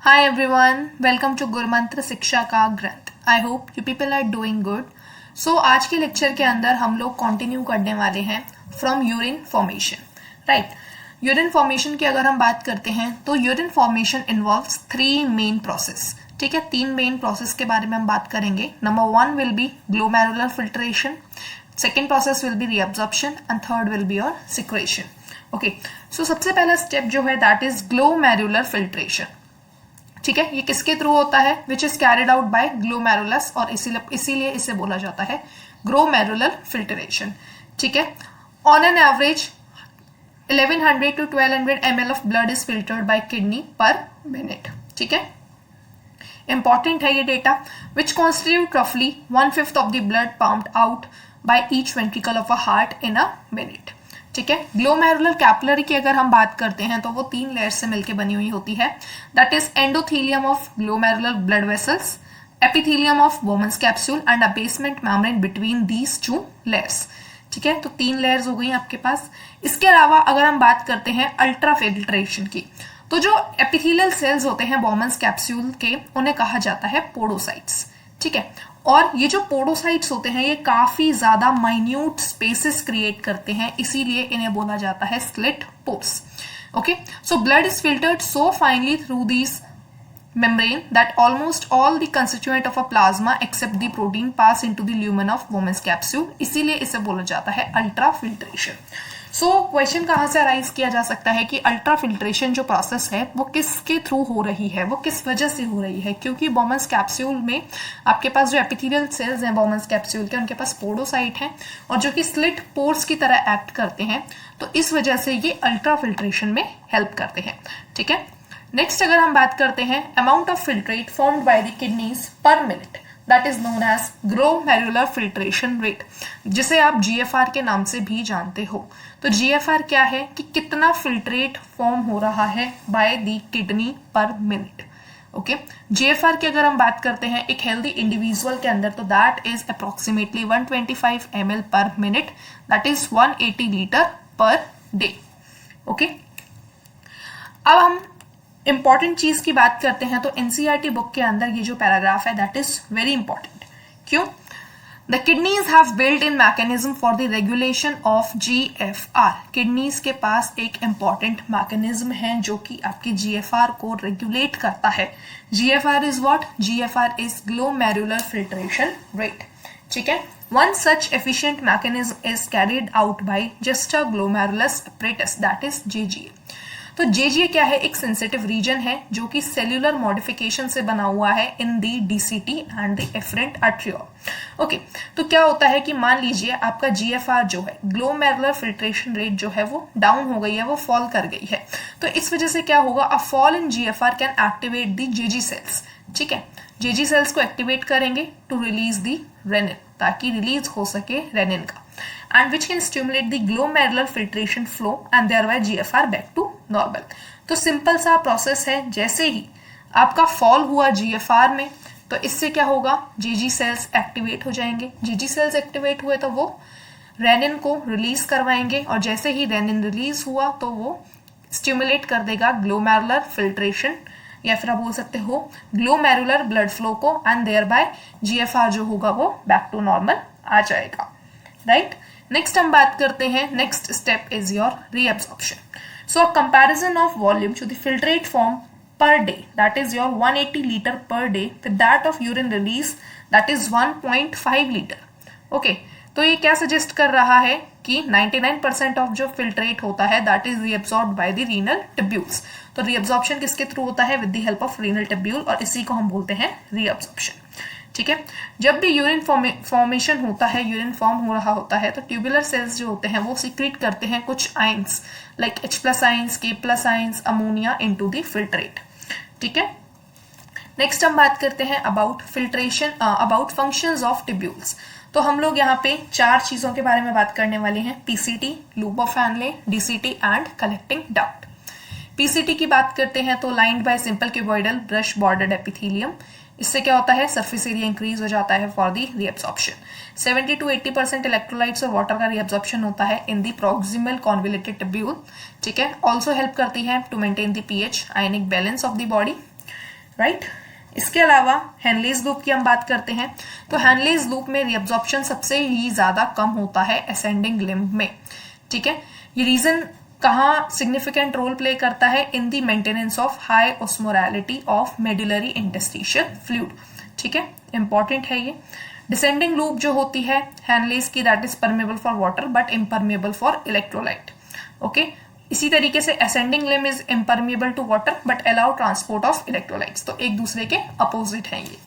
Hi everyone, welcome to गुरुमंत्र शिक्षा का ग्रंथ। I hope you people are doing good. So आज के लेक्चर के अंदर हम लोग कंटिन्यू करने वाले हैं from urine formation. Right, urine formation की अगर हम बात करते हैं तो urine formation involves 3 main process. ठीक है, 3 मेन प्रोसेस के बारे में हम बात करेंगे। Number 1 will be glomerular filtration, second process will be reabsorption and third will be your secretion. Okay, so सबसे पहला स्टेप जो है दैट इज ग्लोमेरुलर फिल्ट्रेशन। ठीक है, ये किसके थ्रू होता है? Which is carried out by glomerulus, और इसीलिए इसे बोला जाता है ग्लोमेरुलर फिल्ट्रेशन। ठीक है, on an average 1100 to 1200 ml of blood is filtered bye kidney पर मिनट। ठीक है, इंपॉर्टेंट है ये डेटा, विच कॉन्स्टिट्यूट रफली 1/5 of the blood pumped out by each ventricle of a heart in a minute. ठीक है, ग्लोमेरुलर कैपिलरी की अगर हम बात करते हैं तो वो 3 लेयर्स से मिलकर बनी हुई होती है। That is endothelium of glomerular blood vessels, epithelium of Bowman's capsule and a basement membrane between these 2 layers. ठीक है, तो 3 लेयर्स हो गई आपके पास। इसके अलावा अगर हम बात करते हैं अल्ट्रा फिल्ट्रेशन की, तो जो एपिथेलियल सेल्स होते हैं बोमन्स कैप्सूल के, उन्हें कहा जाता है पोडोसाइट्स। ठीक है, और ये जो पोडोसाइट्स होते हैं ये काफी ज्यादा माइन्यूट स्पेसेस क्रिएट करते हैं, इसीलिए इन्हें बोला जाता है slit pores. Okay, so blood is filtered so finally through these membrane that almost all the constituent of a plasma except the protein pass into the lumen of Bowman's capsule, इसीलिए इसे बोला जाता है अल्ट्रा फिल्ट्रेशन। सो क्वेश्चन कहाँ से arise किया जा सकता है कि अल्ट्रा फिल्ट्रेशन जो प्रोसेस है वो किसके थ्रू हो रही है, वो किस वजह से हो रही है? क्योंकि बोमन्स कैप्सूल में आपके पास जो एपिथेलियल सेल्स हैं बोमन्स कैप्सूल के, उनके पास पोडोसाइट हैं और जो कि स्लिट पोर्स की तरह एक्ट करते हैं, तो इस वजह से ये अल्ट्रा फिल्ट्रेशन में हेल्प करते हैं। ठीक है, नेक्स्ट अगर हम बात करते हैं amount of filtrate formed by the kidneys per minute, that is known as glomerular filtration rate, जिसे आप जीएफआर के नाम से भी जानते हो। तो जीएफआर क्या है कि कितना फिल्ट्रेट फॉर्म हो रहा है बाय द किडनी पर मिनट। ओके, जीएफआर की अगर हम बात करते हैं एक हेल्दी इंडिविजुअल के अंदर, तो दैट इज अप्रोक्सीमेटली 125 ml पर minute, that is 180 litre per day. Okay, अब हम इंपॉर्टेंट चीज की बात करते हैं तो एनसीईआरटी बुक के अंदर ये जो पैराग्राफ है दैट इज वेरी इंपॉर्टेंट। क्यों? The kidneys have built in mechanism for the regulation of GFR. Kidneys के पास एक इंपॉर्टेंट मैकेनिज्म है जो कि आपकी जीएफआर को रेगुलेट करता है। GFR is what? GFR is glomerular filtration rate. ठीक है, one such efficient mechanism is carried out by Juster glomerulus apparatus, that is JGA. तो जेजीए क्या है? एक सेंसिटिव रीजन है जो कि सेल्यूलर मॉडिफिकेशन से बना हुआ है in the DCT and the efferent arteriole. Okay, तो क्या होता है कि मान लीजिए आपका जीएफआर जो है, ग्लोमेरुलर फिल्ट्रेशन रेट जो है वो डाउन हो गई है, वो फॉल कर गई है। तो इस वजह से क्या होगा? A fall in GFR can activate the JG cells. ठीक है, जेजी सेल्स को एक्टिवेट करेंगे टू रिलीज दी रेनिन, ताकि रिलीज हो सके रेनिन का, and which can stimulate the glomerular filtration flow and thereby GFR back to normal। तो simple सा प्रोसेस है, जैसे ही आपका फॉल हुआ GFR में तो इससे क्या होगा? जीजी सेल्स एक्टिवेट हो जाएंगे। जीजी सेल्स एक्टिवेट हुए तो वो रेनिन को रिलीज करवाएंगे, और जैसे ही रेनिन रिलीज हुआ तो वो स्टिमुलेट कर देगा ग्लोमेरुलर फिल्ट्रेशन, या फिर आप बोल सकते हो ग्लोमेरुलर ब्लड फ्लो को, एंड देयर बाय जीएफआर जो होगा वो बैक टू नॉर्मल आ जाएगा। राइट, नेक्स्ट हम बात करते हैं, next step is your reabsorption. So comparison of volume to the filtrate form per day, that is your 180 litre per day with that of urine release, that is 1.5 litre. Okay, तो ये क्या suggest कर रहा है कि 99% of जो filtrate होता है that is reabsorbed by the renal tubules. तो रीअब्सॉर्प्शन किसके थ्रू होता है? With the help of renal tubule, और इसी को हम बोलते हैं रीअब्सॉर्प्शन। ठीक है, जब भी यूरिन फॉर्मेशन होता है, यूरिन फॉर्म हो रहा होता है, तो ट्यूबुलर सेल्स जो होते हैं वो सीक्रेट करते हैं कुछ ions like H+ ions, K+ ions, ammonia into the filtrate. ठीक है, नेक्स्ट हम बात करते हैं about filtration, about functions of tubules. तो हम लोग यहाँ पे 4 चीजों के बारे में बात करने वाले हैं, PCT, loop of Henle, DCT and collecting duct. PCT की बात करते हैं तो lined by simple cuboidal brush bordered epithelium. इससे क्या होता है? सरफेस एरिया इंक्रीज हो जाता है for the reabsorption. 70 to 80% electrolytes और वाटर का रीअब्सॉर्प्शन होता है in the proximal convoluted tubule. ठीक है, ऑल्सो हेल्प करती है to maintain the pH ionic balance of the body. Right. इसके अलावा हेनलेज लूप की हम बात करते हैं तो हेनलेज लूप में रीअब्जॉर्प्शन सबसे ही ज्यादा कम होता है असेंडिंग लिम्ब में, ठीक है। ये रीजन कहाँ सिग्निफिकेंट रोल प्ले करता है, in the maintenance of high osmolarity of medullary interstitial fluid, ठीक है, इंपॉर्टेंट है ये। डिसेंडिंग लूप जो होती है हेनलेज की, that is permeable for water but impermeable for electrolyte, okay. इसी तरीके से ascending limb is impermeable to water but allow transport of electrolytes, तो एक दूसरे के अपोजिट है ये।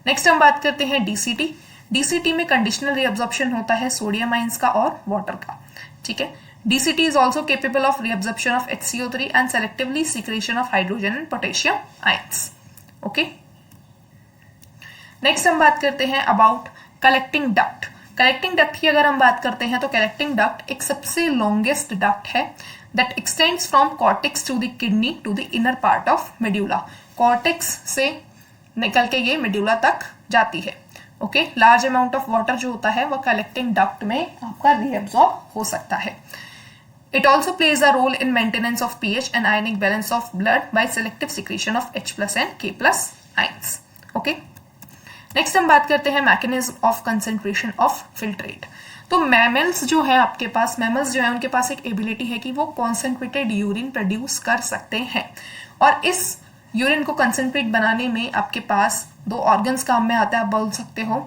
नेक्स्ट हम बात करते हैं डीसीटी। डीसीटी में कंडीशनल रीअब्जॉर्प्शन होता है सोडियम आइंस का और वाटर का, ठीक है। DCT is also capable of reabsorption of HCO3 and selectively secretion of hydrogen and potassium ions. Okay. Next हम बात करते हैं about collecting duct. Collecting duct की अगर हम बात करते हैं तो collecting duct एक सबसे longest duct है that extends from cortex to the kidney to the inner part of medulla. Cortex से निकल के ये medulla तक जाती है, okay. Large amount of water जो होता है वह कलेक्टिंग डक्ट में आपका रीअब्सॉर्ब हो सकता है। It also plays a role in maintenance of pH and ionic balance of blood by selective secretion of H+ and K+ ions. Okay. Next हम बात करते हैं mechanism of concentration of filtrate. तो मैमल्स जो है आपके पास, मैमल्स जो है उनके पास एक एबिलिटी है कि वो कॉन्सेंट्रेटेड यूरिन प्रोड्यूस कर सकते हैं, और इस यूरिन को कंसेंट्रेट बनाने में आपके पास दो ऑर्गन्स काम में आते हैं, आप बोल सकते हो,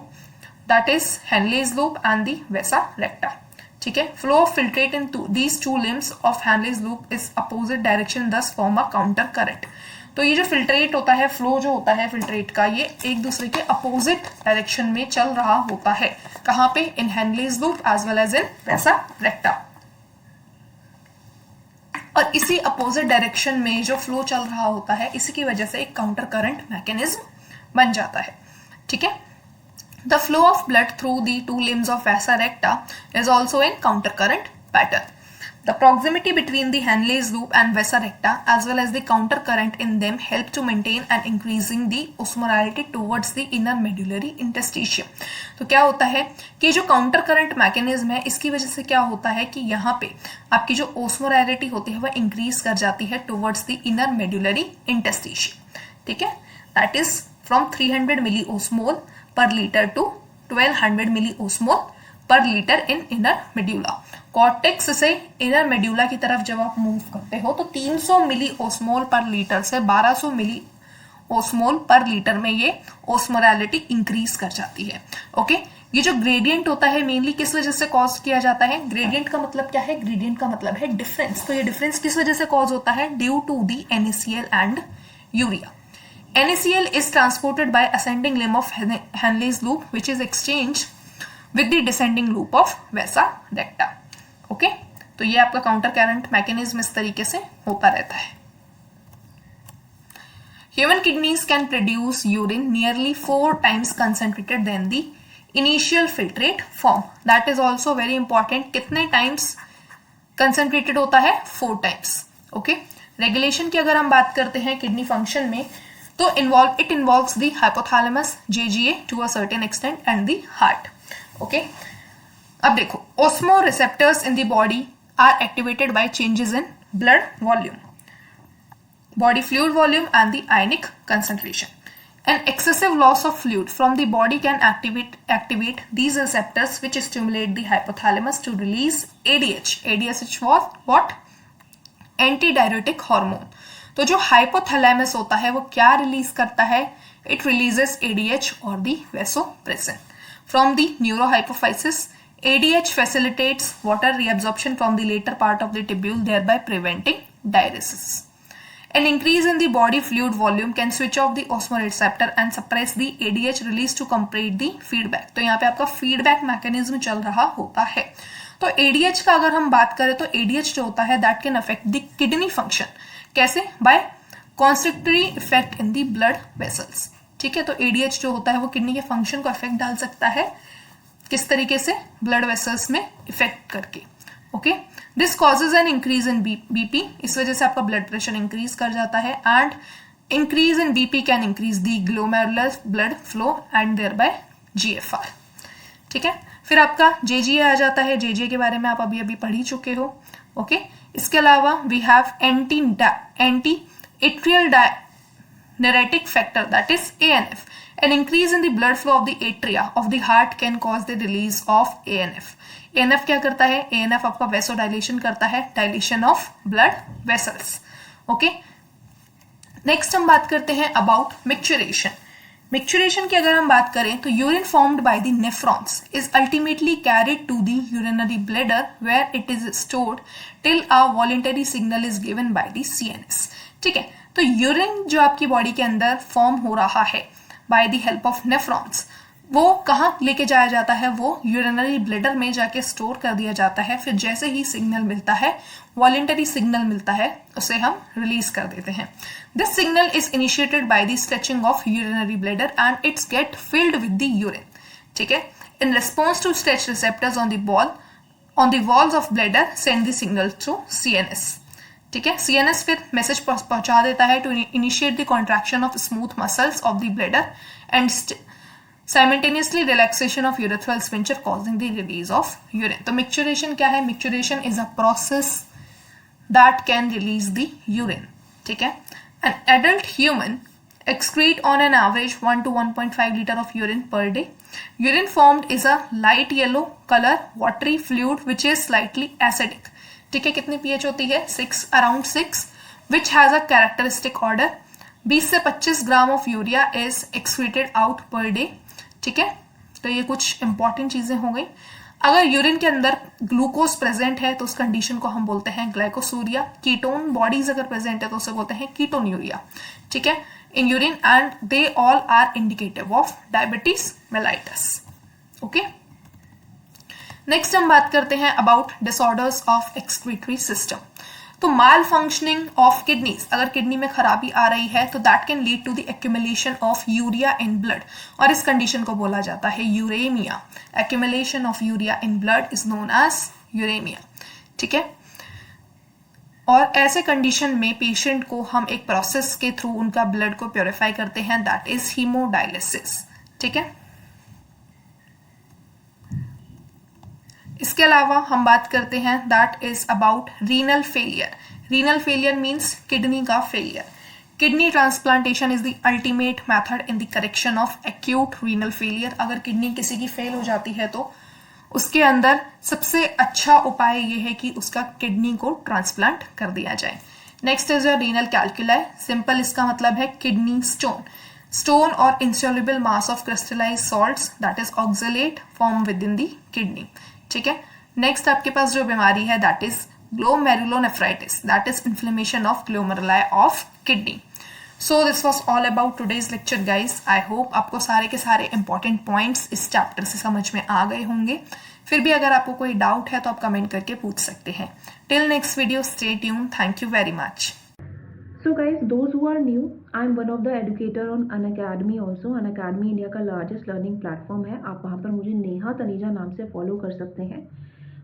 that is Henle's loop and the vasa recta, ठीक है। Flow of filtrate in these two limbs of Henle's loop is opposite direction, thus form a counter current. तो ये जो फिल्ट्रेट होता है, फ्लो जो होता है फिल्ट्रेट का, ये एक दूसरे के अपोजिट डायरेक्शन में चल रहा होता है। कहाँ पे? In Henle's loop as well as in vasa recta. और इसी अपोजिट डायरेक्शन में जो फ्लो चल रहा होता है, इसी की वजह से एक काउंटर करंट मैकेनिज्म बन जाता है, ठीक है। The flow of blood through the two limbs of vasa recta is also in countercurrent pattern. The proximity between the Henle's loop and vasa recta as well as the countercurrent in them help to maintain and increasing the osmolarity towards the inner medullary interstitium. तो क्या होता है कि जो counter current mechanism है, इसकी वजह से क्या होता है कि यहाँ पे आपकी जो ओस्मोलैरिटी होती है वह इंक्रीज कर जाती है towards the inner medullary interstitium, ठीक है। That is from 300 milli osmol per liter to 1200 milliosmol per liter in inner medulla. Cortex से इनर मेड्यूला की तरफ जब आप मूव करते हो तो 300 मिली ओस्मोल पर लीटर से 1200 मिली ओस्मोल पर लीटर में ये ओस्मोलैरिटी इंक्रीज कर जाती है, ओके। ये जो ग्रेडियंट होता है मेनली किस वजह से कॉज किया जाता है? ग्रेडियंट का मतलब क्या है? ग्रेडियंट का मतलब है डिफरेंस। तो ये डिफरेंस किस वजह से कॉज होता है? Due to the NaCl and urea. NaCl is transported by ascending limb of Henle's loop, which is exchanged with the descending loop of vasa recta. Okay? तो ये आपका काउंटर करंट मैकेनिज्म इस तरीके से होता रहता है। Human kidneys can produce urine nearly 4 times concentrated than the initial filtrate form. That is also very important. कितने times concentrated होता है? 4 times. Okay? रेगुलेशन की अगर हम बात करते हैं किडनी फंक्शन में, तो it involves the hypothalamus, JGA to a certain extent and the heart. Okay. अब देखो, osmoreceptors in the body are activated by changes in blood volume, body fluid volume and the ionic concentration. An excessive loss of fluid from the body can activate these receptors, which stimulate the hypothalamus to release ADH. ADH was what? Antidiuretic hormone. तो जो hypothalamus होता है वो क्या release करता है? It releases ADH और the vasopressin from the neurohypophysis. ADH facilitates water reabsorption from the later part of the tubule, thereby preventing diuresis. An increase in the body fluid volume can switch off the osmoreceptor and suppress the ADH release to complete the feedback. तो यहाँ पे आपका feedback mechanism चल रहा होता है। तो ADH का अगर हम बात करें तो ADH जो होता है that can affect the kidney function. कैसे? By constrictory effect in the blood vessels, ठीक है। तो ADH जो होता है वो किडनी के फंक्शन को इफेक्ट डाल सकता है, किस तरीके से? ब्लड वेसल्स में इफेक्ट करके, okay. This causes an increase in BP, इस वजह से आपका ब्लड प्रेशर इंक्रीज कर जाता है, and increase in BP can increase the glomerular blood flow and thereby GFR, ठीक है। फिर आपका JGA आ जाता है। JGA के बारे में आप अभी पढ़ ही चुके हो, ओके। इसके अलावा we have anti atrial nephrotic factor, that is ANF. An increase in the blood flow of the atria of the heart can cause the release of ANF. ANF क्या करता है? ANF आपका vasodilation करता है, dilatation of blood vessels. Okay, next हम बात करते हैं अबाउट मिक्चुरेशन. मिक्चुरेशन की अगर हम बात करें तो urine formed by the nephrons is ultimately carried to the urinary bladder where it is stored till a voluntary signal is given by the CNS. ठीक है, तो यूरिन जो आपकी बॉडी के अंदर फॉर्म हो रहा है by the help of nephrons, वो कहाँ लेके जाया जाता है? वो यूरिनरी ब्लैडर में जाके स्टोर कर दिया जाता है. फिर जैसे ही सिग्नल मिलता है, वॉलंटरी सिग्नल मिलता है, उसे हम रिलीज कर देते हैं. This signal is initiated by the stretching of urinary bladder and its get filled with the urine. ठीक है, in response to stretch receptors on the walls of bladder send the signal through CNS. ठीक है, CNS फिर message पहुंचा देता है to initiate the contraction of smooth muscles of the bladder and simultaneously relaxation of urethral sphincter causing the release of urine. तो micturition क्या है? Micturition is a process that can release the urine. ठीक है, an adult human excrete on an average 1 to 1.5 liter of urine per day. Urine formed is a light yellow color watery fluid which is slightly acidic. ठीक है, कितनी pH होती है? 6, around 6, which has a characteristic odor. 20 से 25 gram of urea is excreted out per day. ठीक है, तो ये कुछ इंपॉर्टेंट चीजें हो गई. अगर यूरिन के अंदर ग्लूकोज प्रेजेंट है तो उस कंडीशन को हम बोलते हैं ग्लाइकोसूरिया. कीटोन बॉडीज अगर प्रेजेंट है तो उसे बोलते हैं कीटोन्यूरिया. ठीक है, in urine and they all are indicative of diabetes mellitus. Okay, next हम बात करते हैं about disorders of excretory system. तो माल फंक्शनिंग ऑफ किडनीज, अगर किडनी में खराबी आ रही है तो that can lead to the accumulation of urea in blood, और इस कंडीशन को बोला जाता है uremia. Accumulation of urea in blood is known as uremia. ठीक है, और ऐसे कंडीशन में पेशेंट को हम एक प्रोसेस के थ्रू उनका ब्लड को प्योरीफाई करते हैं, दैट इज हीमोडायलिसिस. ठीक है, इसके अलावा हम बात करते हैं that is about renal failure. Renal failure means kidney का failure. Kidney transplantation is the ultimate method in the correction of acute renal failure. अगर किडनी किसी की फेल हो जाती है तो उसके अंदर सबसे अच्छा उपाय ये है कि उसका किडनी को ट्रांसप्लांट कर दिया जाए. Next is your renal calculi. Simple इसका मतलब है किडनी स्टोन. स्टोन और insoluble mass of crystallize salts that is oxalate form within the kidney. ठीक है, नेक्स्ट आपके पास जो बीमारी है that is glomerulonephritis, that is inflammation of glomeruli of kidney. So this was all about today's lecture guys. I hope आपको सारे के सारे इंपॉर्टेंट पॉइंट्स इस चैप्टर से समझ में आ गए होंगे. फिर भी अगर आपको कोई डाउट है तो आप कमेंट करके पूछ सकते हैं. Till next video, stay tune. Thank you very much. So guys, those who are new, I'm one of the educator on Unacademy also. Unacademy India का लार्जेस्ट लर्निंग प्लेटफॉर्म है. आप वहाँ पर मुझे नेहा तनीजा नाम से फॉलो कर सकते हैं.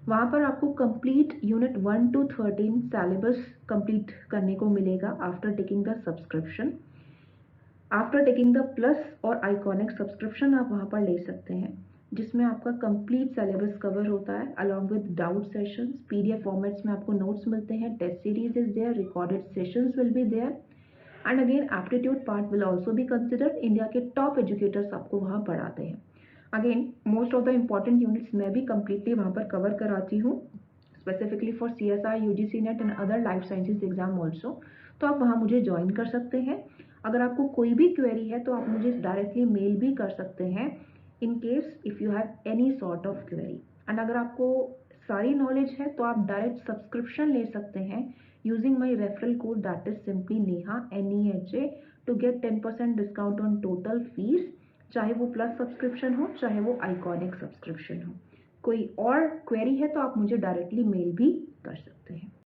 वहाँ पर आपको complete unit 1 to 13 syllabus complete करने को मिलेगा after taking the subscription. After taking the plus और आइकॉनिक सब्सक्रिप्शन आप वहाँ पर ले सकते हैं, जिसमें आपका कंप्लीट सिलेबस कवर होता है along with doubt sessions. PDF formats में आपको नोट्स मिलते हैं. Test series is there, recorded sessions will be there, and again aptitude part will also be considered. India के टॉप एजुकेटर्स आपको वहाँ पढ़ाते हैं. Again most of the important units मैं भी कम्प्लीटली वहाँ पर कवर कराती हूँ, specifically for CSI, UGC NET and other life sciences exam also. तो आप वहाँ मुझे ज्वाइन कर सकते हैं. अगर आपको कोई भी क्वेरी है तो आप मुझे डायरेक्टली मेल भी कर सकते हैं in case if you have any sort of query. and अगर आपको सारी नॉलेज है तो आप डायरेक्ट सब्सक्रिप्शन ले सकते हैं using my referral code that is simply NEHA NEHA to get 10% discount on total fees, चाहे वो प्लस सब्सक्रिप्शन हो चाहे वो आइकॉनिक सब्सक्रिप्शन हो. कोई और क्वेरी है तो आप मुझे डायरेक्टली मेल भी कर सकते हैं.